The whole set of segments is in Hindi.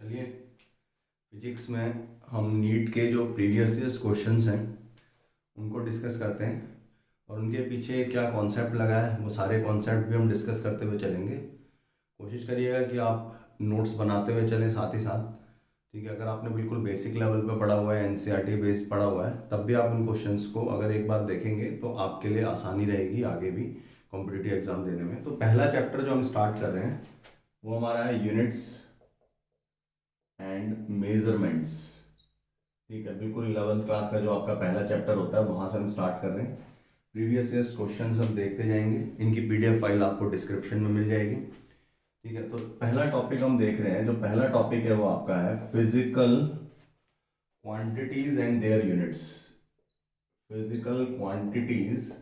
चलिए, फिजिक्स में हम नीट के जो प्रीवियस ईयर्स क्वेश्चंस हैं उनको डिस्कस करते हैं और उनके पीछे क्या कॉन्सेप्ट लगा है वो सारे कॉन्सेप्ट भी हम डिस्कस करते हुए चलेंगे। कोशिश करिएगा कि आप नोट्स बनाते हुए चलें साथ ही साथ। ठीक है, अगर आपने बिल्कुल बेसिक लेवल पे पढ़ा हुआ है, एनसीईआरटी बेस्ड पढ़ा हुआ है, तब भी आप उन क्वेश्चंस को अगर एक बार देखेंगे तो आपके लिए आसानी रहेगी आगे भी कॉम्पिटिटिव एग्जाम देने में। तो पहला चैप्टर जो हम स्टार्ट कर रहे हैं वो हमारा है यूनिट्स एंड मेजरमेंट्स। ठीक है, बिल्कुल 11th क्लास का जो आपका पहला चैप्टर होता है वहां से हम स्टार्ट कर रहे हैं। प्रीवियस ईयर्स क्वेश्चंस हम देखते जाएंगे, इनकी पीडीएफ फाइल आपको डिस्क्रिप्शन में मिल जाएगी। ठीक है, तो पहला टॉपिक हम देख रहे हैं। जो पहला टॉपिक है वो आपका है physical quantities and their units. Physical quantities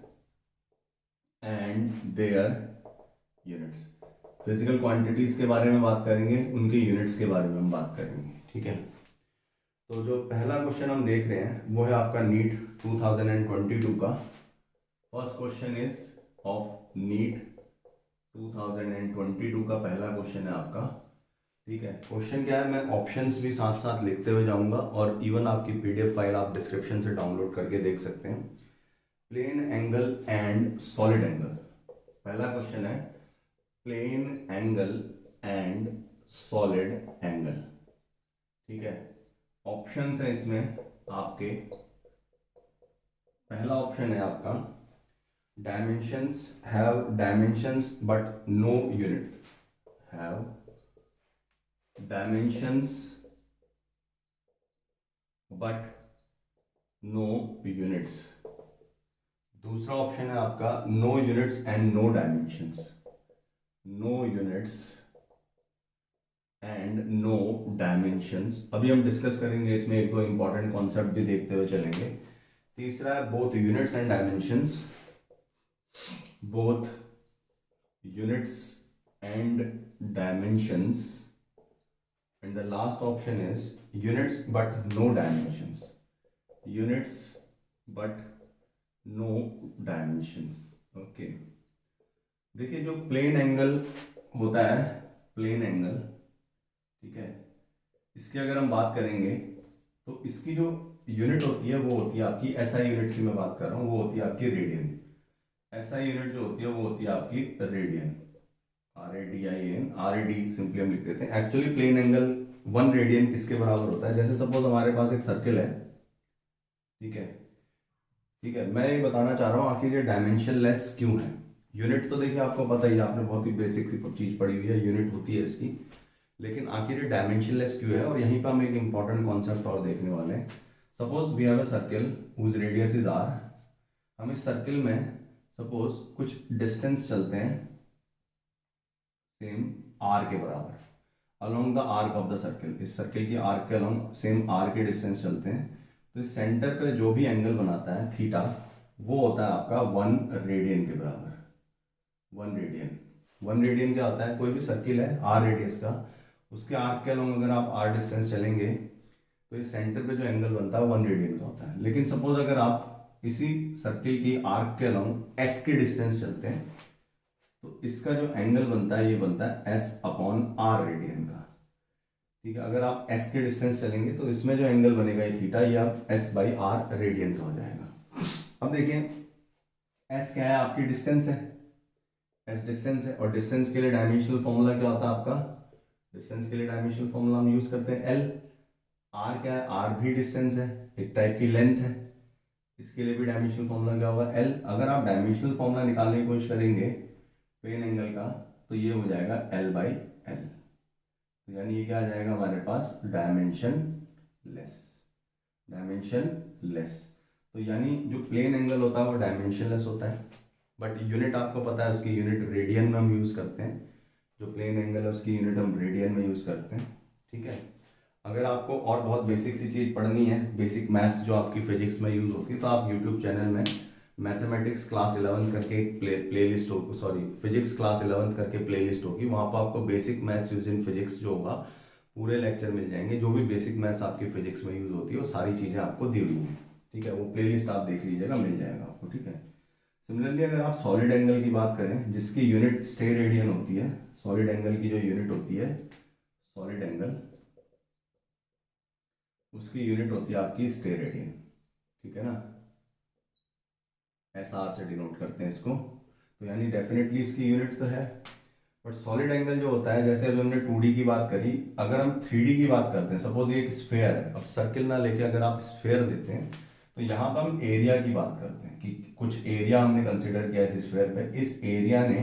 and their units. Physical quantities के बारे में बात करेंगे, उनके यूनिट्स के बारे में हम बात करेंगे। ठीक है, तो जो पहला क्वेश्चन हम देख रहे हैं वो है आपका नीट 2022 का। First question is of NEET 2022 का पहला क्वेश्चन है आपका। ठीक है, क्वेश्चन क्या है, मैं ऑप्शंस भी साथ साथ लिखते हुए जाऊंगा और इवन आपकी पीडीएफ फाइल आप डिस्क्रिप्शन से डाउनलोड करके देख सकते हैं। Plane angle and solid angle, पहला क्वेश्चन है plane angle and solid angle. ठीक है, ऑप्शंस है इसमें आपके। पहला ऑप्शन है आपका dimensions have dimensions but no unit, have dimensions but no units. दूसरा ऑप्शन है आपका no units and no dimensions, no units and no dimensions. अभी हम डिस्कस करेंगे इसमें, एक दो इंपॉर्टेंट कॉन्सेप्ट भी देखते हुए चलेंगे। तीसरा है both units and dimensions, both units and dimensions. And the last option is units but no dimensions, units but no dimensions. Okay, देखिए जो प्लेन एंगल होता है, प्लेन एंगल, ठीक है, इसकी अगर हम बात करेंगे तो इसकी जो यूनिट होती है वो होती है आपकी एसआई यूनिट की मैं बात कर रहा हूँ, वो होती है आपकी रेडियन। एसआई यूनिट जो होती है वो होती है आपकी रेडियन, RADIAN। RAD सिंपली हम लिख देते हैं। एक्चुअली प्लेन एंगल 1 रेडियन किसके बराबर होता है, जैसे सपोज हमारे पास एक सर्किल है। ठीक है, ठीक है, मैं ये बताना चाह रहा हूँ आखिर ये डायमेंशनलेस क्यों है। यूनिट तो देखिए आपको पता ही है, आपने बहुत ही बेसिक चीज पढ़ी हुई है, यूनिट होती है इसकी। लेकिन आखिर ये डायमेंशनलेस क्यों है, और यहीं पर हम एक इंपॉर्टेंट कॉन्सेप्ट और देखने वाले हैं। Suppose we have a circle whose radius is R। हम इस सर्किल में सपोज कुछ डिस्टेंस चलते हैं सेम R के बराबर along the arc of the circle. इस सर्किल की आर्क के अलोंग सेम R के डिस्टेंस चलते हैं, तो इस सेंटर पे जो भी एंगल बनाता है थीटा, वो होता है आपका 1 रेडियन के बराबर। 1 रेडियन, 1 रेडियन क्या होता है, कोई भी सर्किल है R रेडियस का, उसके आर्क के अलोंग अगर आप R डिस्टेंस चलेंगे तो इस सेंटर पे जो एंगल बनता है 1 रेडियन का होता है। लेकिन सपोज अगर आप इसी सर्किल की आर्क के अलोंग S के डिस्टेंस चलते हैं तो इसका जो एंगल बनता है ये बनता है S/R रेडियन का। ठीक है, अगर आप S के डिस्टेंस चलेंगे तो इसमें जो एंगल बनेगा ये थीटा, ये आप S/R रेडियन का हो जाएगा। अब देखिए S क्या है, आपकी डिस्टेंस है, S डिस्टेंस है, और डिस्टेंस के लिए डायमेंशनल फॉर्मूला क्या होता है आपका, डिस्टेंस के लिए डायमेंशनल फॉर्मूला हम यूज करते हैं L। R क्या है, R भी डिस्टेंस है, एक टाइप की लेंथ है, इसके लिए भी डायमेंशनल फॉर्मूला क्या होगा L। अगर आप डायमेंशनल फॉर्मूला निकालने की कोशिश करेंगे प्लेन एंगल का तो ये हो जाएगा L/L। तो यानी ये क्या आ जाएगा हमारे पास, डायमेंशन लेस, डायमेंशन लेस। तो यानी जो प्लेन एंगल होता है वो डायमेंशन लेस होता है, बट यूनिट आपको पता है उसकी यूनिट रेडियन में हम यूज करते हैं। जो प्लेन एंगल है उसकी यूनिट हम रेडियन में यूज करते हैं। ठीक है, अगर आपको और बहुत बेसिक सी चीज पढ़नी है, बेसिक मैथ्स जो आपकी फिजिक्स में यूज होती है, तो आप यूट्यूब चैनल में मैथमेटिक्स क्लास 11 करके एक प्ले लिस्ट होगी, सॉरी फिजिक्स क्लास 11 करके प्ले लिस्ट होगी, वहाँ पर आपको basic maths use in physics जो होगा पूरे लेक्चर मिल जाएंगे। जो भी बेसिक मैथ्स आपकी फिजिक्स में यूज होती है वो सारी चीज़ें आपको दी हुई हैं। ठीक है, वो प्ले लिस्ट आप देख लीजिएगा, मिल जाएगा आपको। ठीक है, सिमिलरली अगर आप सॉलिड एंगल की बात करें जिसकी यूनिट स्टे रेडियन होती है, सॉलिड एंगल की जो यूनिट होती है, सॉलिड एंगल उसकी यूनिट होती है आपकी स्टेरेडियन, ठीक है ना, एस आर से डिनोट करते हैं इसको। तो यानी डेफिनेटली इसकी यूनिट तो है। बट सॉलिड एंगल जो होता है, जैसे अभी हमने 2D की बात करी, अगर हम 3D की बात करते हैं, सपोज ये एक स्फेयर है, अब सर्किल ना लेके अगर आप स्फेयर देते हैं, तो यहाँ पर हम एरिया की बात करते हैं कि कुछ एरिया हमने कंसिडर किया इस स्फेयर पे, इस एरिया ने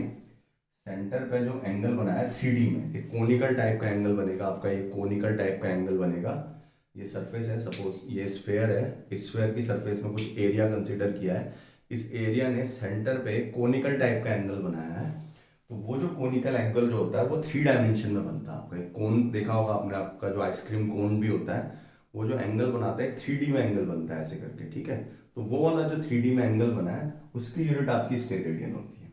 सेंटर पे जो एंगल बनाया है 3D में, एक कोनिकल टाइप का एंगल बनेगा आपका, एक कोनिकल टाइप का एंगल बनेगा। ये सरफेस है, सपोज ये स्फेयर है, इस स्फेयर की सरफेस में कुछ एरिया कंसिडर किया है, इस एरिया ने सेंटर पे कोनिकल टाइप का एंगल बनाया है। तो वो जो कोनिकल एंगल जो होता है वो 3 डायमेंशन में बनता है। आपका एक कोन देखा होगा आपने, आपका जो आइसक्रीम कोन भी होता है, वो जो एंगल बनाता है एक 3D में एंगल बनता है ऐसे करके, ठीक है। तो वो वाला जो 3D में एंगल बना है उसकी यूनिट आपकी स्टेरेडियन होती है।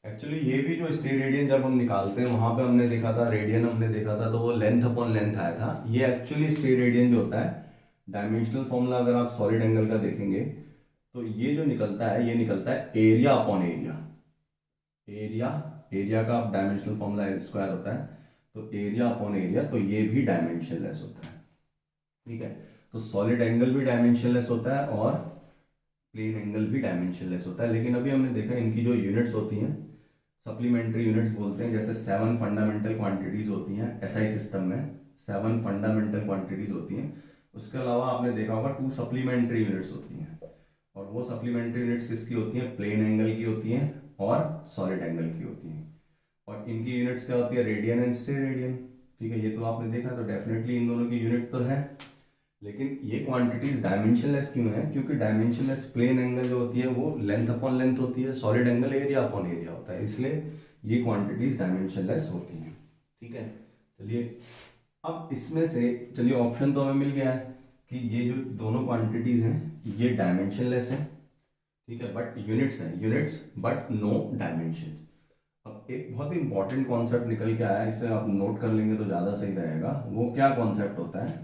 एक्चुअली ये भी जो स्टेरेडियन जब हम निकालते हैं, वहां पे हमने देखा था रेडियन, हमने देखा था तो वो लेंथ अपॉन लेंथ आया था। ये एक्चुअली स्टेरेडियन जो होता है, डायमेंशनल फॉर्मूला अगर आप सॉलिड एंगल का देखेंगे तो ये जो निकलता है, ये निकलता है area upon area. Area, area का डायमेंशनल फॉर्मूला एल स्क्वायर होता है, तो एरिया अपॉन एरिया, तो ये भी डायमेंशनलेस होता है, ठीक है। तो सॉलिड एंगल भी डायमेंशनलेस होता है और प्लेन एंगल भी डायमेंशनलेस होता है। लेकिन अभी हमने देखा इनकी जो यूनिट्स होती हैं, सप्लीमेंट्री यूनिट्स बोलते हैं, जैसे 7 फंडामेंटल क्वांटिटीज होती हैं एसआई सिस्टम में, 7 फंडामेंटल क्वांटिटीज होती हैं। उसके अलावा आपने देखा होगा 2 सप्लीमेंट्री यूनिट्स होती हैं, और वो सप्लीमेंट्री यूनिट्स किसकी होती हैं, प्लेन एंगल की होती हैं और सॉलिड एंगल की होती हैं। और इनकी यूनिट्स क्या होती है, रेडियन एंड स्टेरेडियन, ठीक है। ये तो आपने देखा, तो डेफिनेटली इन दोनों की यूनिट तो है। लेकिन ये क्वांटिटीज डायमेंशनलेस क्यों है, क्योंकि डायमेंशनलेस प्लेन एंगल जो होती है वो लेंथ अपॉन लेंथ होती है, solid angle area upon area होता है, इसलिए ये क्वांटिटीज डायमेंशनलेस होती हैं, ठीक है। चलिए अब इसमें से, चलिए ऑप्शन तो हमें मिल गया है कि ये जो दोनों क्वांटिटीज हैं ये डायमेंशनलेस है, ठीक है, बट यूनिट्स हैं, यूनिट्स बट नो डायमेंशन। अब एक बहुत ही इंपॉर्टेंट कॉन्सेप्ट निकल के आया है, इसे आप नोट कर लेंगे तो ज़्यादा सही रहेगा। वो क्या कॉन्सेप्ट होता है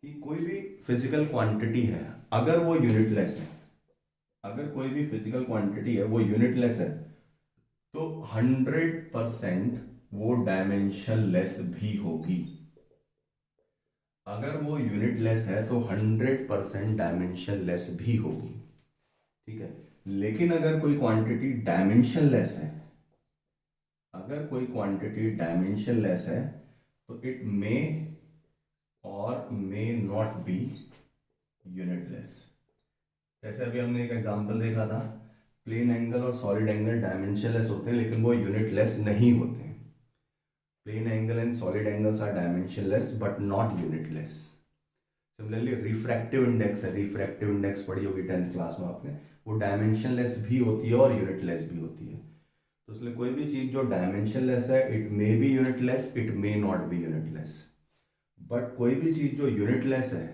कि कोई भी फिजिकल क्वांटिटी है, अगर वो यूनिटलेस है, अगर कोई भी फिजिकल क्वांटिटी है वो यूनिटलेस है, तो 100% वो डायमेंशनलेस भी होगी। अगर वो यूनिटलेस है तो 100% डायमेंशनलेस भी होगी, ठीक है। लेकिन अगर कोई क्वांटिटी डायमेंशनलेस है, अगर कोई क्वांटिटी डायमेंशनलेस है, तो इट मे और मे नॉट बी यूनिटलेस। जैसे अभी हमने एक एग्जांपल देखा था, प्लेन एंगल और सॉलिड एंगल डायमेंशनलेस होते हैं लेकिन वो यूनिटलेस नहीं होते हैं। Plane angle and solid angles are dimensionless but not unitless. Similarly refractive index है, रिफ्रैक्टिव इंडेक्स पढ़ी होगी 10th क्लास में आपने, वो डायमेंशनलेस भी होती है और यूनिटलेस भी होती है। तो इसलिए कोई भी चीज जो डायमेंशनलेस है, it may be unitless, it may not be unitless. But कोई भी चीज जो यूनिटलेस है,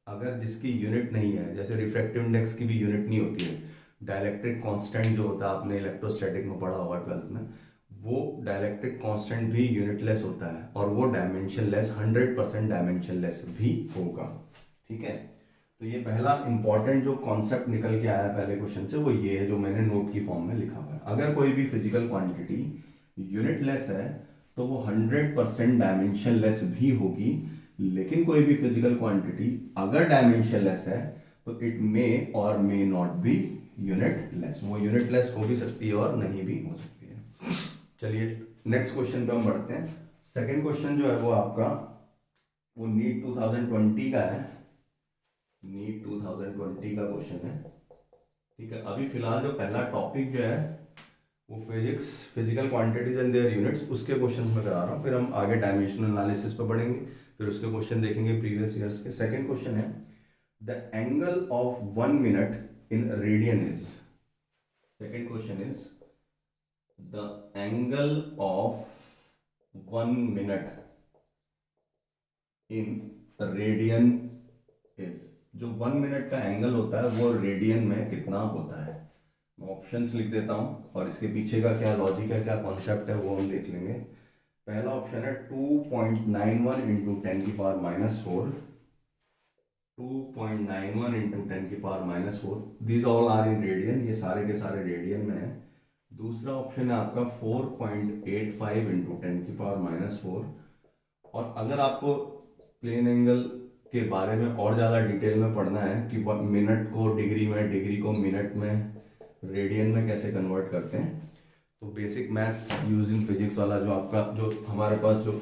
अगर जिसकी यूनिट नहीं है, जैसे रिफ्रैक्टिव इंडेक्स की भी यूनिट नहीं होती है, डाइलेक्ट्रिक कांस्टेंट जो होता है आपने इलेक्ट्रोस्टैटिक में पढ़ा होगा 12th में, वो डाइलेक्ट्रिक कांस्टेंट भी यूनिटलेस होता है और वो डायमेंशनलेस, 100% डायमेंशनलेस भी होगा, ठीक है। तो ये पहला इंपॉर्टेंट जो कॉन्सेप्ट निकल के आया पहले क्वेश्चन से, वो ये है जो मैंने नोट की फॉर्म में लिखा हुआ है। अगर कोई भी फिजिकल क्वांटिटी यूनिटलेस है तो वो 100% डायमेंशनलेस भी होगी। लेकिन कोई भी फिजिकल क्वांटिटी अगर डायमेंशनलेस है तो इट मे और मे नॉट बी यूनिटलेस, वो यूनिटलेस हो भी सकती है और नहीं भी हो सकती है। चलिए नेक्स्ट क्वेश्चन पे हम बढ़ते हैं। सेकंड क्वेश्चन जो है वो आपका, वो नीट 2020 का है, नीट 2020 का क्वेश्चन है, ठीक है। अभी फिलहाल जो पहला टॉपिक जो है वो physics, physical quantities and their units, उसके क्वेश्चन में करा रहा हूँ, फिर हम आगे डायमेंशनल एनालिसिस पे बढ़ेंगे, फिर उसके क्वेश्चन देखेंगे प्रीवियस ईयर्स के। सेकंड क्वेश्चन है, the angle of 1 minute in radian is, second question is the angle of 1 minute in radian is, जो 1 मिनट का एंगल होता है वो रेडियन में कितना होता है। मैं ऑप्शंस लिख देता हूँ और इसके पीछे का क्या लॉजिक है, क्या कॉन्सेप्ट है, वो हम देख लेंगे। पहला ऑप्शन है 2.91 into 10⁻⁻4, 2.91 into 10⁻⁻4, these all are in radian, ये सारे के सारे रेडियन में है। दूसरा ऑप्शन है आपका 4.85 इंटू 10⁻⁻4, और अगर आपको प्लेन एंगल के बारे में और ज़्यादा डिटेल में पढ़ना है कि मिनट को डिग्री में, डिग्री को मिनट में, रेडियन में कैसे कन्वर्ट करते हैं, तो बेसिक मैथ्स यूजिंग फिजिक्स वाला जो आपका, जो हमारे पास, जो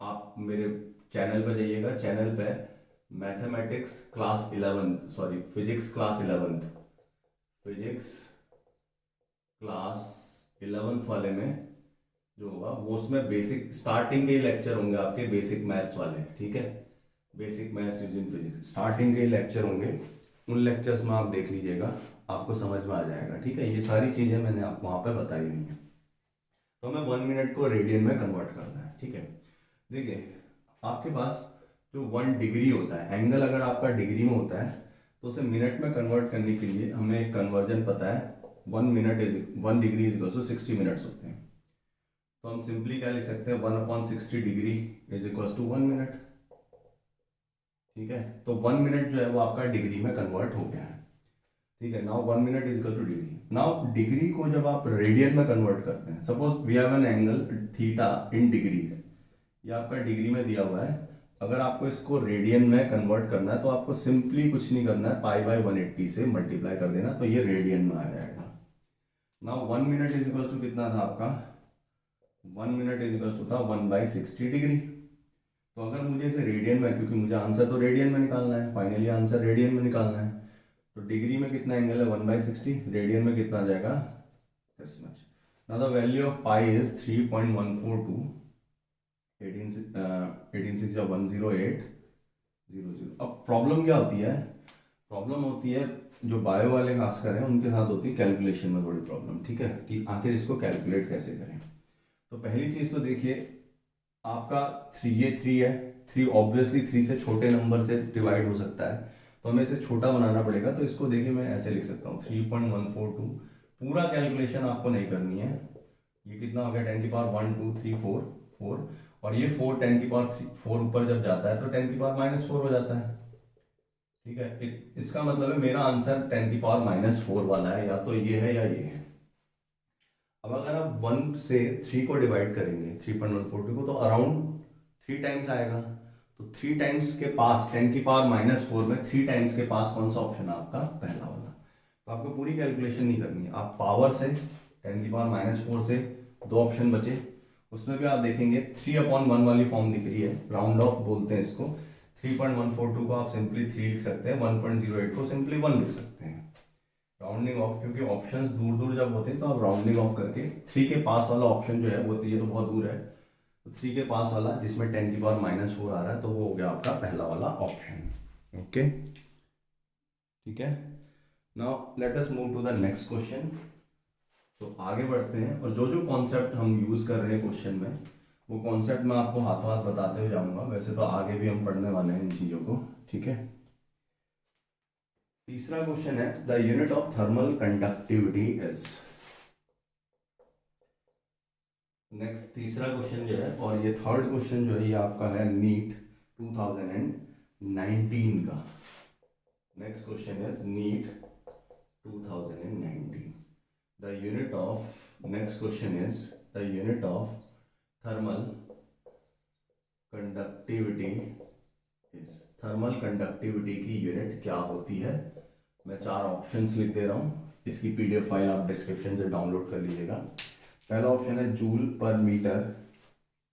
आप मेरे चैनल पर जाइएगा, चैनल पे mathematics class 11, sorry physics class 11, physics class 11 वाले में जो होगा वो, उसमें बेसिक स्टार्टिंग के ही लेक्चर होंगे आपके बेसिक मैथ्स वाले, ठीक है। Basic maths using physics starting के ही लेक्चर होंगे, उन लेक्चर्स में आप देख लीजिएगा, आपको समझ में आ जाएगा, ठीक है। ये सारी चीज़ें मैंने आप वहाँ पे बताई हुई हैं। तो हमें 1 मिनट को रेडियन में कन्वर्ट करना है, ठीक है। देखिए आपके पास जो 1 डिग्री होता है, एंगल अगर आपका डिग्री में होता है तो उसे मिनट में कन्वर्ट करने के लिए हमें एक कन्वर्जन पता है, 1 degree is equal to 60 minutes होते हैं। तो हम सिंपली क्या लिख सकते हैं, 1/60 degree is equal to 1 minute, ठीक है। तो 1 मिनट जो है वो आपका डिग्री में कन्वर्ट हो गया है, ठीक है। Now 1 minute is equal to degree. Now degree को जब आप रेडियन में कन्वर्ट करते हैं, suppose we have an angle theta in degree, ये आपका डिग्री में दिया हुआ है, अगर आपको इसको रेडियन में कन्वर्ट करना है तो आपको सिंपली कुछ नहीं करना है, π/180 से मल्टीप्लाई कर देना, तो ये रेडियन में आ जाएगा। Now 1 minute is equal to कितना था आपका, 1 मिनट इज इक्वल टू था 1/60 डिग्री। तो अगर मुझे इसे रेडियन में, क्योंकि मुझे आंसर तो रेडियन में निकालना है, फाइनली आंसर रेडियन में निकालना है, तो डिग्री में कितना एंगल है 1/60, रेडियन में कितना आ जाएगा, this much. Now the value of pi is 3.142, 18 6 या 10800। अब प्रॉब्लम क्या होती है, प्रॉब्लम होती है जो बायो वाले खासकर हैं उनके साथ होती है कैलकुलेशन में थोड़ी प्रॉब्लम, ठीक है, कि आखिर इसको कैलकुलेट कैसे करें। तो पहली चीज़ तो देखिए आपका 3, ये 3 है, 3 ऑब्वियसली 3 से छोटे नंबर से डिवाइड हो सकता है, तो हमें इसे छोटा बनाना पड़ेगा। तो इसको देखिए मैं ऐसे लिख सकता हूँ 3.142, पूरा कैलकुलेशन आपको नहीं करनी है, ये कितना हो गया 10 की पावर 1 2 3 4 4, और ये 4 10 की पावर 4 ऊपर जब जाता है तो 10 की पावर -4 हो जाता है, ठीक है। इसका मतलब है मेरा आंसर 10 की पावर -4 वाला है, या तो ये है या ये है। अब अगर आप 1 से 3 को डिवाइड करेंगे, 3.142 को, तो अराउंड 3 टाइम्स आएगा। तो 3 टाइम्स के पास 10 की पावर -4 में 3 टाइम्स के पास कौन सा ऑप्शन है आपका, पहला वाला। तो आपको पूरी कैलकुलेशन नहीं करनी है, आप पावर से 10 की पावर -4 से 2 ऑप्शन बचे, उसमें भी आप देखेंगे 3/1 वाली फॉर्म दिख रही है, राउंड ऑफ बोलते हैं इसको। 3.142 को आप सिंपली 3 लिख सकते हैं, 1.08 को सिंपली 1 लिख सकते हैं, राउंडिंग ऑफ, क्योंकि ऑप्शंस दूर दूर जब होते हैं तो आप राउंडिंग ऑफ करके 3 के पास वाला ऑप्शन जो है वो, तो ये तो बहुत दूर है, तो 3 के पास वाला जिसमें 10 की पावर -4 आ रहा है, तो वो हो गया आपका पहला वाला ऑप्शन, ओके, ठीक है। Now let us move to the next question. तो आगे बढ़ते हैं, और जो जो कॉन्सेप्ट हम यूज कर रहे हैं क्वेश्चन में, वो कॉन्सेप्ट मैं आपको हाथों हाथ बताते हुए जाऊंगा, वैसे तो आगे भी हम पढ़ने वाले हैं इन चीज़ों को, ठीक है। तीसरा क्वेश्चन है, the unit of thermal conductivity is. Next तीसरा क्वेश्चन जो है, और ये थर्ड क्वेश्चन जो है, ये आपका है नीट 2019 का। Next question is NEET 2019, the unit of, next question is the unit of thermal conductivity is. Thermal conductivity की यूनिट क्या होती है, मैं 4 ऑप्शंस लिख दे रहा हूँ, इसकी पीडीएफ फाइल आप डिस्क्रिप्शन से डाउनलोड कर लीजिएगा। पहला ऑप्शन है joule per metre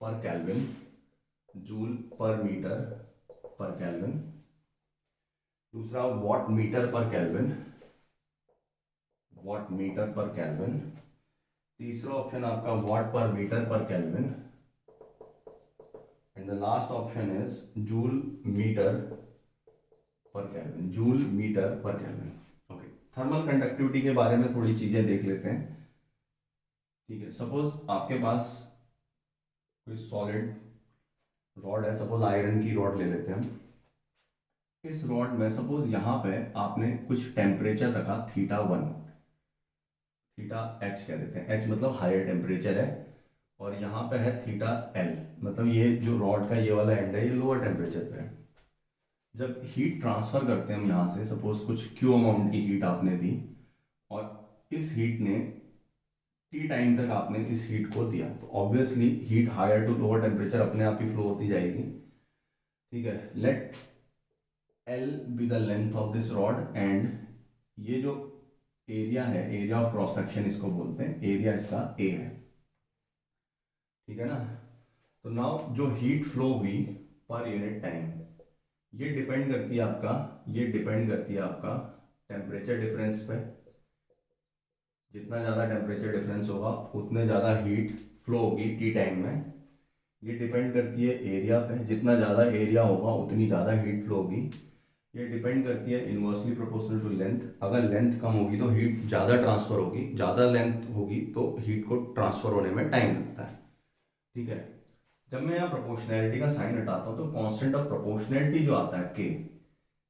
per kelvin, joule per metre per kelvin. दूसरा watt metre per kelvin, watt metre per kelvin. तीसरा ऑप्शन आपका watt per metre per kelvin, and the last option is joule metre per kelvin, joule metre per kelvin. Okay, thermal conductivity के बारे में थोड़ी चीजें देख लेते हैं, ठीक है। सपोज आपके पास कोई सॉलिड रॉड है, सपोज आयरन की रॉड ले लेते हैं हम। इस रॉड में सपोज यहाँ पे आपने कुछ टेम्परेचर रखा θ1, θH कह देते हैं, H मतलब हायर टेम्परेचर है, और यहाँ पे है θL, मतलब ये जो रॉड का ये वाला एंड है, ये लोअर टेम्परेचर पे है। जब हीट ट्रांसफर करते हैं हम यहाँ से, सपोज कुछ Q अमाउंट की हीट आपने दी, और इस हीट ने T टाइम तक आपने इस हीट को दिया, तो obviously heat higher to lower temperature अपने आप ही फ्लो होती जाएगी, ठीक है। Let L be the length of this rod and ये जो एरिया है, एरिया ऑफ क्रॉस सेक्शन इसको बोलते हैं, एरिया इसका ए है, ठीक है ना। तो नाउ जो हीट फ्लो हुई पर यूनिट टाइम, ये डिपेंड करती है आपका, ये डिपेंड करती है आपका टेम्परेचर डिफरेंस पे। जितना ज़्यादा टेम्परेचर डिफरेंस होगा उतने ज़्यादा हीट फ्लो होगी टी टाइम में। ये डिपेंड करती है एरिया पे, जितना ज़्यादा एरिया होगा उतनी ज़्यादा हीट फ्लो होगी। ये डिपेंड करती है इन्वर्सली प्रोपोर्शनल टू लेंथ, अगर लेंथ कम होगी तो हीट ज़्यादा ट्रांसफ़र होगी, ज़्यादा लेंथ होगी तो हीट को ट्रांसफ़र होने में टाइम लगता है, ठीक है। जब मैं यहाँ प्रोपोर्शनैलिटी का साइन हटाता हूँ तो कांस्टेंट ऑफ प्रोपोर्शनैलिटी जो आता है के,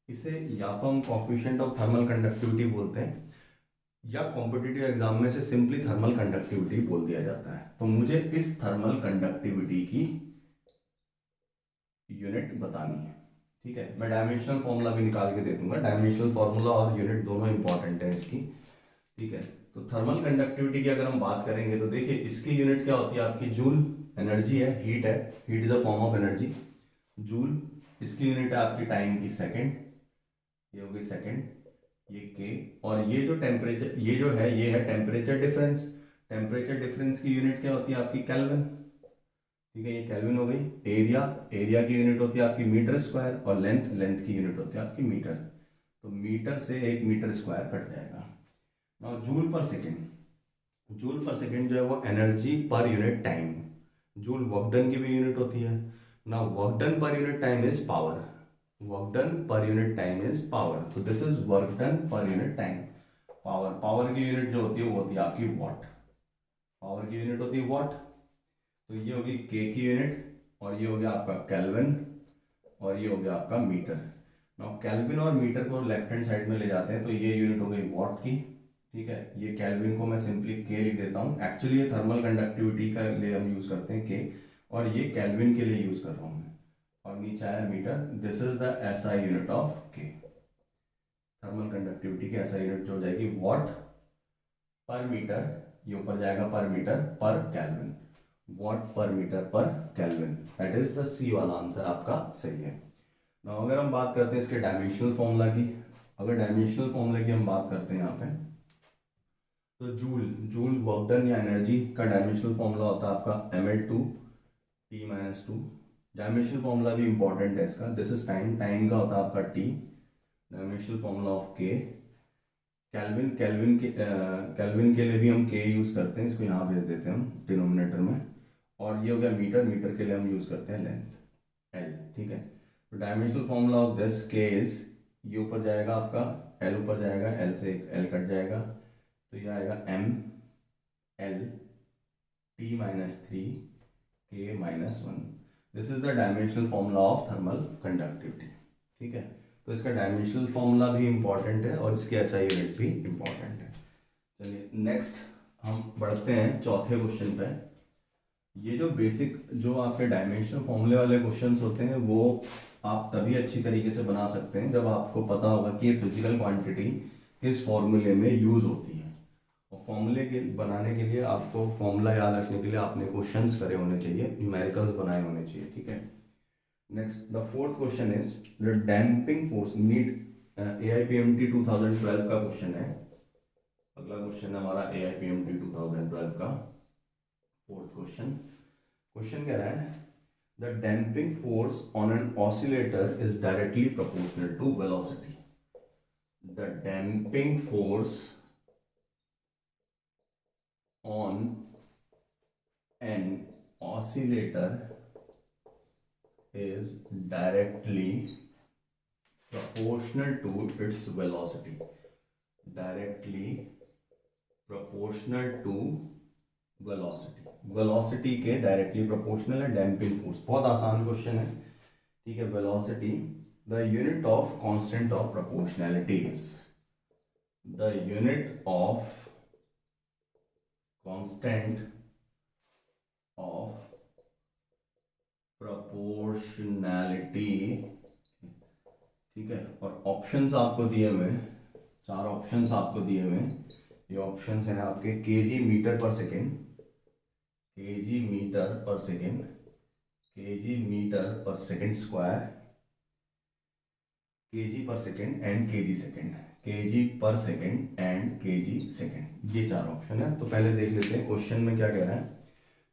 इसे या तो हम कोफिशिएंट ऑफ थर्मल कंडक्टिविटी बोलते हैं या कॉम्पिटिटिव एग्जाम में से सिंपली थर्मल कंडक्टिविटी बोल दिया जाता है। तो मुझे इस थर्मल कंडक्टिविटी की यूनिट बतानी है, ठीक है। मैं डायमेंशनल फॉर्मूला भी निकाल के दे दूंगा, डायमेंशनल फॉर्मूला और यूनिट दोनों इंपॉर्टेंट है इसकी, ठीक है। तो थर्मल कंडक्टिविटी की अगर हम बात करेंगे तो देखिए इसकी यूनिट क्या होती है आपकी, जूल। एनर्जी है, हीट है, heat is a form of energy, joule. इसकी यूनिट है आपकी टाइम की सेकेंड, ये होगी सेकेंड, ये के। और ये जो टेम्परेचर, ये जो है ये है टेम्परेचर डिफरेंस। टेम्परेचर डिफरेंस की यूनिट क्या होती है आपकी, केल्विन, ठीक है, ये केल्विन हो गई। एरिया, एरिया की यूनिट होती है आपकी मीटर स्क्वायर, और लेंथ, लेंथ की यूनिट होती है आपकी मीटर। तो मीटर से 1 मीटर स्क्वायर कट जाएगा। Now joule per second, joule per second जो है वो energy per unit time, joule work done की भी यूनिट होती है ना। Work done per unit time is power, work done per unit time is power, तो this is work done per unit time. Power, power की यूनिट जो होती है वो होती है आपकी वॉट, पावर की यूनिट होती है वॉट। तो ये होगी के की यूनिट, और ये हो गया आपका केल्विन, और ये हो गया आपका मीटर। नाउ केल्विन और मीटर को लेफ्ट हैंड साइड में ले जाते हैं तो ये यूनिट हो गई वॉट की, ठीक है। ये केल्विन को मैं सिंपली के लिख देता हूँ, एक्चुअली ये थर्मल कंडक्टिविटी का लिए हम यूज करते हैं के, और ये केल्विन के लिए यूज कर रहा हूँ मैं। और नीचे आया metre, this is the SI unit of K. Thermal conductivity की एसआई यूनिट जो हो जाएगी वॉट पर मीटर, ये ऊपर जाएगा per metre per kelvin, watt per metre per kelvin, that is the C वाला आंसर आपका सही है। नाउ अगर हम बात करते हैं इसके डायमेंशनल फॉर्मूला की, अगर डायमेंशनल फॉर्मूला की हम बात करते हैं यहाँ पे, तो जूल, जूल वर्क डन या एनर्जी का डायमेंशनल फॉर्मूला होता है आपका ml2 T-2। डायमेंशनल फॉर्मूला भी इंपॉर्टेंट है इसका, दिस इज टाइम, टाइम का होता है आपका T। डायमेंशनल फॉर्मूला ऑफ के, केल्विन, केल्विन के लिए भी हम के यूज करते हैं, इसको यहाँ भेज देते हैं हम डिनोमिनेटर में। और ये हो गया मीटर, मीटर के लिए हम यूज करते हैं लेंथ एल, ठीक है। तो डायमेंशनल फॉर्मूला ऑफ दिस के इज, ये ऊपर जाएगा आपका, एल ऊपर जाएगा, एल से एक एल कट जाएगा, तो ये आएगा ml T-3 K-1। This is the dimensional formula of thermal conductivity, ठीक है। तो इसका डायमेंशनल फॉर्मूला भी इंपॉर्टेंट है और इसकी एसआई यूनिट भी इंपॉर्टेंट है। चलिए नेक्स्ट हम बढ़ते हैं चौथे क्वेश्चन पे। ये जो बेसिक, जो आपके डायमेंशनल फॉर्मूले वाले क्वेश्चंस होते हैं वो आप तभी अच्छी तरीके से बना सकते हैं जब आपको पता होगा कि फिजिकल क्वांटिटी किस फॉर्मूले में यूज होती है। और फॉर्मूले के बनाने के लिए आपको, फॉर्मूला याद रखने के लिए आपने क्वेश्चंस करे होने चाहिए, न्यूमेरिकल्स बनाए होने चाहिए, ठीक है। Next the fourth question is the damping force, NEET AIPMT 2012 का क्वेश्चन है। अगला क्वेश्चन है हमारा AIPMT 2012 का फोर्थ क्वेश्चन। क्वेश्चन कह रहा है the damping force on an oscillator is directly proportional to velocity. The damping force on an oscillator is directly proportional to its velocity, directly proportional to velocity, velocity के directly proportional है damping force। बहुत आसान क्वेश्चन है, ठीक है। velocity, the unit of constant of proportionality is, the unit of constant of proportionality, ठीक है। और ऑप्शंस आपको दिए हुए, चार ऑप्शंस आपको दिए हुए। ये ऑप्शंस हैं आपके केजी मीटर पर सेकेंड, केजी मीटर पर सेकेंड, केजी मीटर पर सेकेंड स्क्वायर, kg पर second and kg second, kg पर सेकेंड एंड kg सेकेंड, ये चार ऑप्शन है। तो पहले देख लेते हैं क्वेश्चन में क्या कह रहा है।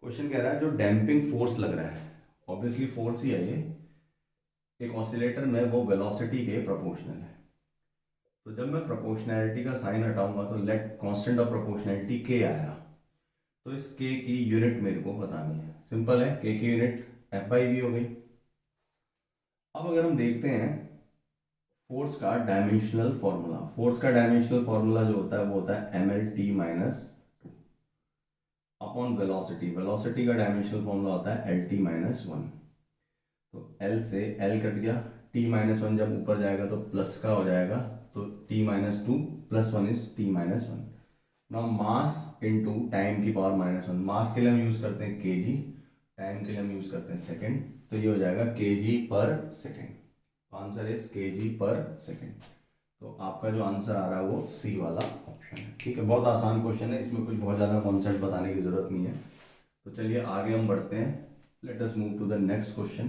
क्वेश्चन कह रहा है जो डैम्पिंग फोर्स लग रहा है, ऑब्वियसली फोर्स ही है ये, एक ऑसिलेटर में वो वेलोसिटी के प्रोपोर्शनल है। तो जब मैं प्रोपोर्शनैलिटी का साइन हटाऊंगा तो let constant of proportionality k आया, तो इस k की यूनिट मेरे को बतानी है। सिंपल है, k की यूनिट F/v हो गई। अब अगर हम देखते हैं फोर्स का डायमेंशनल फॉर्मूला, फोर्स का डायमेंशनल फॉर्मूला जो होता है वो होता है mlt minus upon velocity, velocity का डायमेंशनल फॉर्मूला होता है lt माइनस 1। तो l से l कट गया, t माइनस 1 जब ऊपर जाएगा तो प्लस का हो जाएगा, तो t minus 2 plus 1 is t minus 1। Now mass into time की पावर माइनस 1, मास के लिए हम यूज करते हैं kg, टाइम के लिए हम यूज करते हैं सेकेंड, तो ये हो जाएगा kg पर सेकेंड। आंसर इज kg पर सेकेंड। तो आपका जो आंसर आ रहा है वो सी वाला ऑप्शन है। ठीक है, बहुत आसान क्वेश्चन है, इसमें कुछ बहुत ज़्यादा कॉन्सेप्ट बताने की जरूरत नहीं है। तो चलिए आगे हम बढ़ते हैं, let us move to the next question.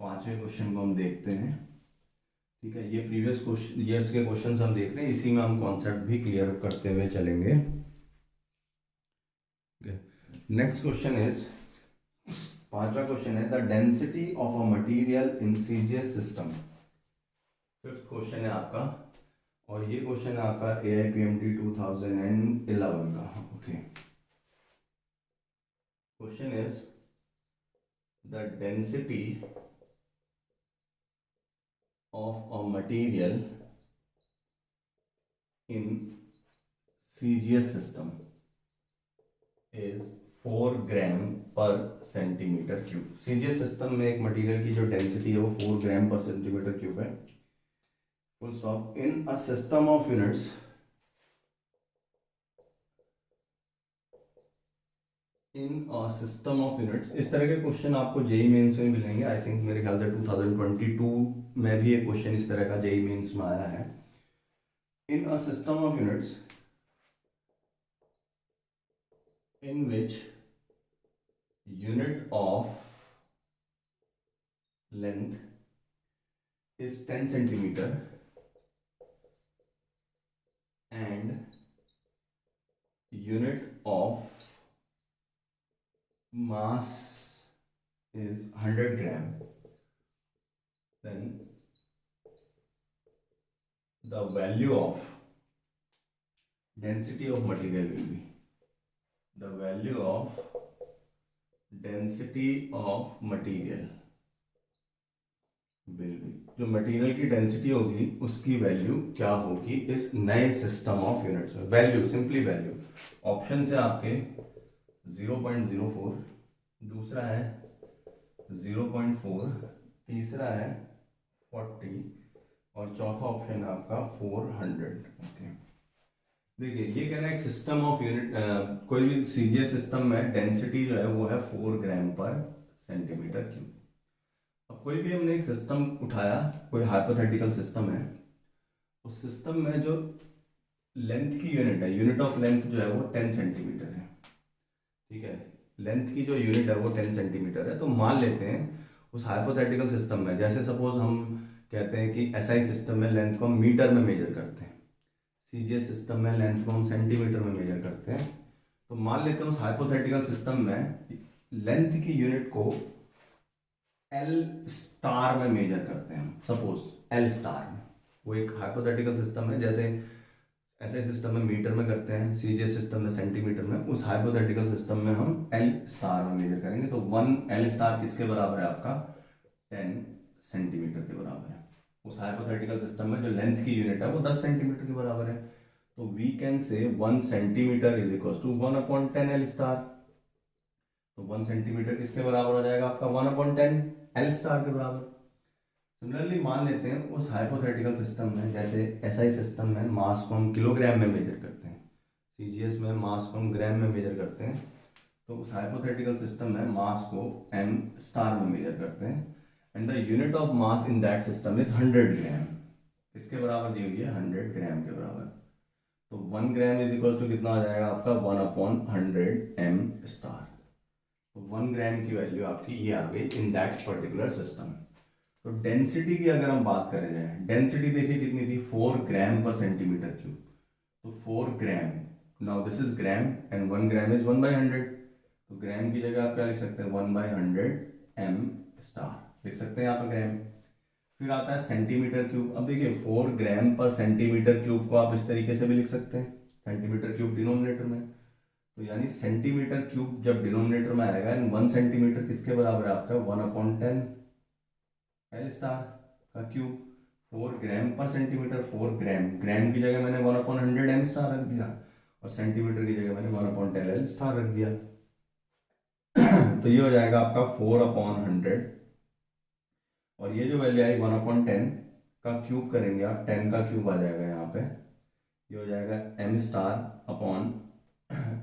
पांचवें क्वेश्चन को हम देखते हैं। ठीक है, ये प्रीवियस क्वेश्चन ईयर्स के क्वेश्चंस हम देख रहे हैं, इसी में हम कॉन्सेप्ट भी क्लियर करते हुए चलेंगे। नेक्स्ट क्वेश्चन इज, पांचवा क्वेश्चन है the density of a material in CGS system. Fifth question है आपका, और ये क्वेश्चन है आपका AIPMT 2011 का। Okay, question is the density of a material in CGS system is 4 ग्राम पर सेंटीमीटर क्यूब। CGS सिस्टम में एक मटेरियल की जो डेंसिटी है वो 4 ग्राम पर सेंटीमीटर क्यूब है। Full stop. In a system of units, in a system of units, इस तरह के क्वेश्चन आपको जेई मेंस में मिलेंगे। आई थिंक मेरे ख्याल से 2022 में भी एक क्वेश्चन इस तरह का जेई मेंस में आया है। In a system of units in which unit of length is 10 centimeter and unit of mass is 100 gram, then the value of density of material will be, the value of density of material will be, जो मटेरियल की डेंसिटी होगी उसकी वैल्यू क्या होगी इस नए सिस्टम ऑफ यूनिट्स में। Value, simply value. ऑप्शन से आपके 0.04, दूसरा है 0.4, तीसरा है 40 और चौथा ऑप्शन है आपका 400। ओके, देखिए ये कह रहा है एक सिस्टम ऑफ यूनिट, कोई भी सीजीएस सिस्टम में डेंसिटी जो है वो है 4 ग्राम पर सेंटीमीटर क्यूब। अब कोई भी हमने एक सिस्टम उठाया, कोई हाइपोथेटिकल सिस्टम है, उस सिस्टम में जो लेंथ की यूनिट है, यूनिट ऑफ लेंथ जो है वो 10 सेंटीमीटर है। ठीक है, लेंथ की जो यूनिट है वो 10 सेंटीमीटर है। तो मान लेते हैं उस हाइपोथेटिकल सिस्टम में, जैसे सपोज हम कहते हैं कि एसआई सिस्टम में लेंथ को हम मीटर में मेजर करते हैं, सीजीएस सिस्टम में लेंथ को हम सेंटीमीटर में मेजर करते हैं। तो मान लेते हैं उस हाइपोथेटिकल सिस्टम में लेंथ की यूनिट को एल स्टार में मेजर करते हैं, सपोज एल स्टार में। वो एक हाइपोथेटिकल सिस्टम है, जैसे ऐसे सिस्टम में मीटर में करते हैं, सीजीएस सिस्टम में सेंटीमीटर में, उस हाइपोथेटिकल सिस्टम में हम एल स्टार में मेजर करेंगे। तो 1 एल स्टार किसके बराबर है आपका? 10 सेंटीमीटर के बराबर है। उस हाइपोथेटिकल सिस्टम में जो लेंथ की यूनिट है वो 10 सेंटीमीटर के बराबर है। तो we can say 1 centimetre is equal to 1/10 L star. तो 1 सेंटीमीटर किसके बराबर हो जाएगा आपका? 1/10 एल स्टार के बराबर। सिमिलरली मान लेते हैं उस हाइपोथेटिकल सिस्टम में, जैसे एसआई सिस्टम में मास को हम किलोग्राम में मेजर करते हैं, सीजीएस में मास को हम ग्राम में मेजर करते हैं, तो उस हाइपोथेटिकल सिस्टम में मास को एम स्टार में मेजर करते हैं and the unit of mass in that system is 100 ग्राम। इसके बराबर दी हुई है 100 ग्राम के बराबर। तो 1 ग्राम इज इक्वल टू कितना आ जाएगा आपका? 1/100 एम स्टार। तो 1 ग्राम की वैल्यू आपकी ये आ गई इन दैट पर्टिकुलर सिस्टम। तो डेंसिटी की अगर हम बात करें जाए, डेंसिटी देखिए कितनी थी, 4 ग्राम पर सेंटीमीटर क्यूब। तो 4 gram, now this is gram and 1 gram is 1/100। तो ग्राम की जगह आप क्या लिख सकते हैं, 1/100 एम स्टार लिख सकते हैं यहाँ पर ग्राम। फिर आता है सेंटीमीटर क्यूब। अब देखिए 4 ग्राम पर सेंटीमीटर क्यूब को आप इस तरीके से भी लिख सकते हैं, सेंटीमीटर क्यूब डिनोमिनेटर में। तो यानी सेंटीमीटर क्यूब जब डिनोमिनेटर में आएगा एंड 1 सेंटीमीटर किसके बराबर है आपका, 1/10 एल स्टार का क्यूब। 4 ग्राम पर सेंटीमीटर, 4 ग्राम, ग्राम की जगह मैंने 1/100 एम स्टार रख दिया और सेंटीमीटर की जगह मैंने 1/10 एल स्टार रख दिया। तो ये हो जाएगा आपका 4/100 और ये जो वैल्यू आई 1/10 का क्यूब करेंगे आप, 10 का क्यूब आ जाएगा यहाँ पे, ये हो जाएगा M star upon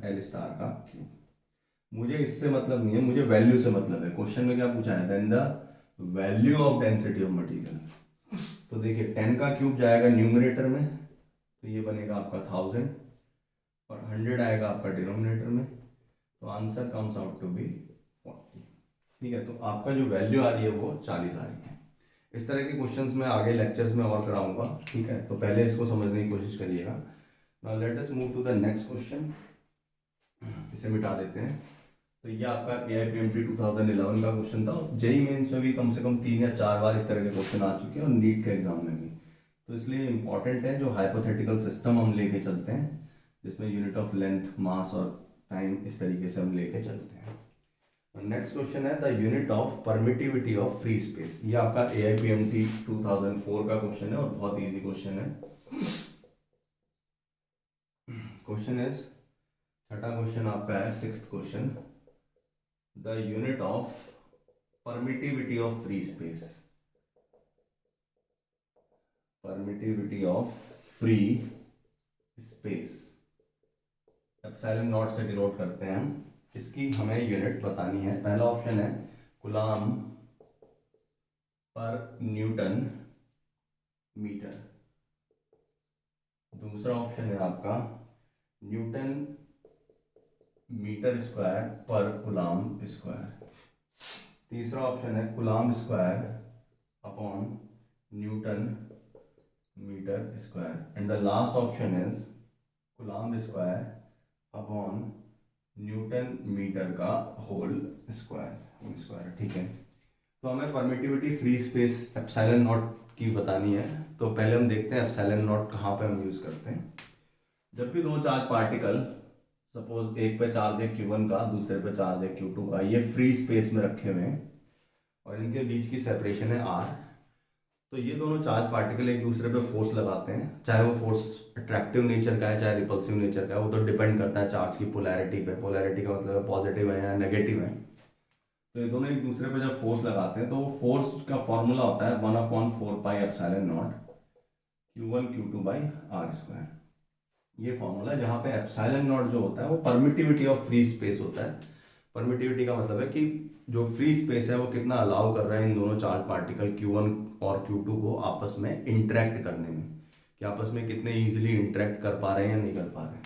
L star का क्यूब। मुझे इससे मतलब नहीं है, मुझे वैल्यू से मतलब है। क्वेश्चन में क्या पूछा है, then the value of density of material. तो देखिए 10 का क्यूब जाएगा न्यूमरेटर में, तो ये बनेगा आपका 1000 और 100 आएगा आपका डिनोमिनेटर में, तो answer comes out to be 40। ठीक है, तो आपका जो वैल्यू आ रही है वो 40 आ रही है। इस तरह के क्वेश्चंस मैं आगे लेक्चर्स में और कराऊंगा। ठीक है, तो पहले इसको समझने की कोशिश करिएगा। Now let us move to the next question. इसे मिटा देते हैं। तो ये आपका AIPMT 2011 का क्वेश्चन था। जेई मेंस में भी कम से कम 3 या 4 बार इस तरह के क्वेश्चन आ चुके हैं और नीट के एग्जाम में भी। तो इसलिए इंपॉर्टेंट है जो हाइपोथेटिकल सिस्टम हम लेके चलते हैं, जिसमें यूनिट ऑफ लेंथ, मास और टाइम इस तरीके से हम लेके चलते हैं। नेक्स्ट क्वेश्चन है the unit of permittivity of free space. ये आपका AIPMT 2004 का क्वेश्चन है और बहुत इजी क्वेश्चन है। क्वेश्चन इज, छठा क्वेश्चन आपका है, 6th question, the unit of permittivity of free space. Permittivity of free space epsilon not से डिनोट करते हैं हम। इसकी हमें यूनिट बतानी है। पहला ऑप्शन है कूलम्ब पर न्यूटन मीटर, दूसरा ऑप्शन है आपका न्यूटन मीटर स्क्वायर पर कूलम्ब स्क्वायर, तीसरा ऑप्शन है coulomb square upon newton metre square and the last option is coulomb square upon newton metre का होल स्क्वायर। ठीक है, तो हमें permittivity free space epsilon naught की बतानी है। तो पहले हम देखते हैं एप्सिलॉन नॉट कहाँ पे हम यूज करते हैं। जब भी दो चार्ज पार्टिकल, सपोज एक पे चार्ज है Q1 का, दूसरे पे चार्ज है Q2 का, ये फ्री स्पेस में रखे हुए हैं और इनके बीच की सेपरेशन है R। तो ये दोनों चार्ज पार्टिकल एक दूसरे पे फोर्स लगाते हैं, चाहे वो फोर्स अट्रैक्टिव नेचर का है चाहे रिपल्सिव नेचर का है, वो तो डिपेंड करता है चार्ज की पोलैरिटी पे। पोलैरिटी का मतलब है पॉजिटिव है या नेगेटिव है। तो ये दोनों एक दूसरे पे जब फोर्स लगाते हैं तो वो फोर्स का फॉर्मूला होता है 1/4 pi epsilon not Q1 Q2 by R square. ये फॉर्मूला जहाँ पे एप्सिलॉन नॉट जो होता है वो परमिटिविटी ऑफ फ्री स्पेस होता है। परमिटिविटी का मतलब है कि जो फ्री स्पेस है वो कितना अलाउ कर रहा है इन दोनों चार्ज पार्टिकल Q1 और Q2 को आपस में इंटरेक्ट करने में, कि आपस में कितने इजीली इंटरेक्ट कर पा रहे हैं या नहीं कर पा रहे हैं।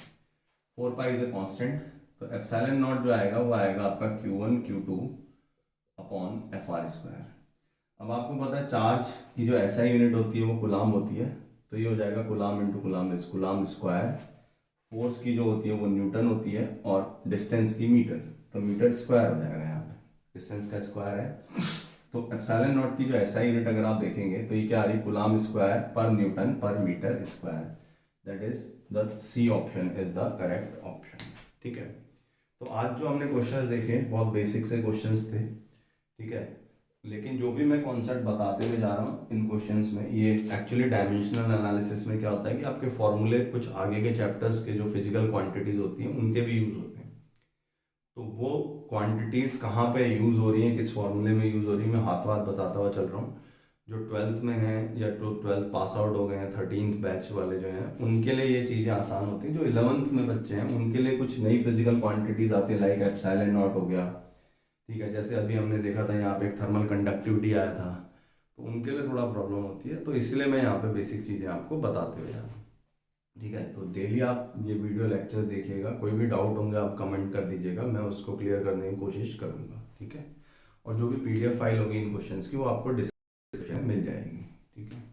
4 पाई इज ए कांस्टेंट, तो एप्सिलॉन नॉट जो आएगा वो आएगा आपका Q1 Q2 upon FR square. अब आपको पता है चार्ज की जो SI यूनिट होती है वो कूलम्ब होती है, तो ये हो जाएगा coulomb into coulomb square. Force की जो होती है वो न्यूटन होती है और डिस्टेंस की मीटर, तो मीटर स्क्वायर हो जाएगा यहाँ पे, डिस्टेंस का स्क्वायर है। तो एप्सिलॉन नॉट की जो SI यूनिट अगर आप देखेंगे तो ये क्या आ रही है, कूलम्ब स्क्वायर पर न्यूटन पर metre square. That is the C option is the correct option. ठीक है, तो आज जो हमने क्वेश्चंस देखे बहुत बेसिक से क्वेश्चंस थे। ठीक है, लेकिन जो भी मैं कॉन्सेप्ट बताते हुए जा रहा हूँ इन क्वेश्चंस में, ये एक्चुअली डायमेंशनल एनालिसिस में क्या होता है कि आपके फॉर्मूले कुछ आगे के चैप्टर्स के जो फिजिकल क्वांटिटीज होती हैं उनके भी यूज होते हैं। तो वो क्वांटिटीज कहाँ पे यूज हो रही हैं, किस फॉर्मूले में यूज हो रही है, मैं हाथों हाथ बताता हुआ चल रहा हूँ। जो 12th में हैं या जो 12th पास आउट हो गए हैं, 13th बैच वाले जो हैं, उनके लिए ये चीज़ें आसान होती हैं। जो 11th में बच्चे हैं उनके लिए कुछ नई फिजिकल क्वांटिटीज आती है, लाइक एप्सिलॉन नॉट हो गया। ठीक है, जैसे अभी हमने देखा था यहाँ पे एक थर्मल कंडक्टिविटी आया था, तो उनके लिए थोड़ा प्रॉब्लम होती है। तो इसलिए मैं यहाँ पे बेसिक चीज़ें आपको बताते हुए जा रहा हूँ। ठीक है, तो डेली आप ये वीडियो लेक्चर्स देखिएगा, कोई भी डाउट होंगे आप कमेंट कर दीजिएगा, मैं उसको क्लियर करने की कोशिश करूँगा। ठीक है, और जो भी PDF फाइल होगी इन क्वेश्चंस की वो आपको डिस्क्रिप्शन मिल जाएगी। ठीक है,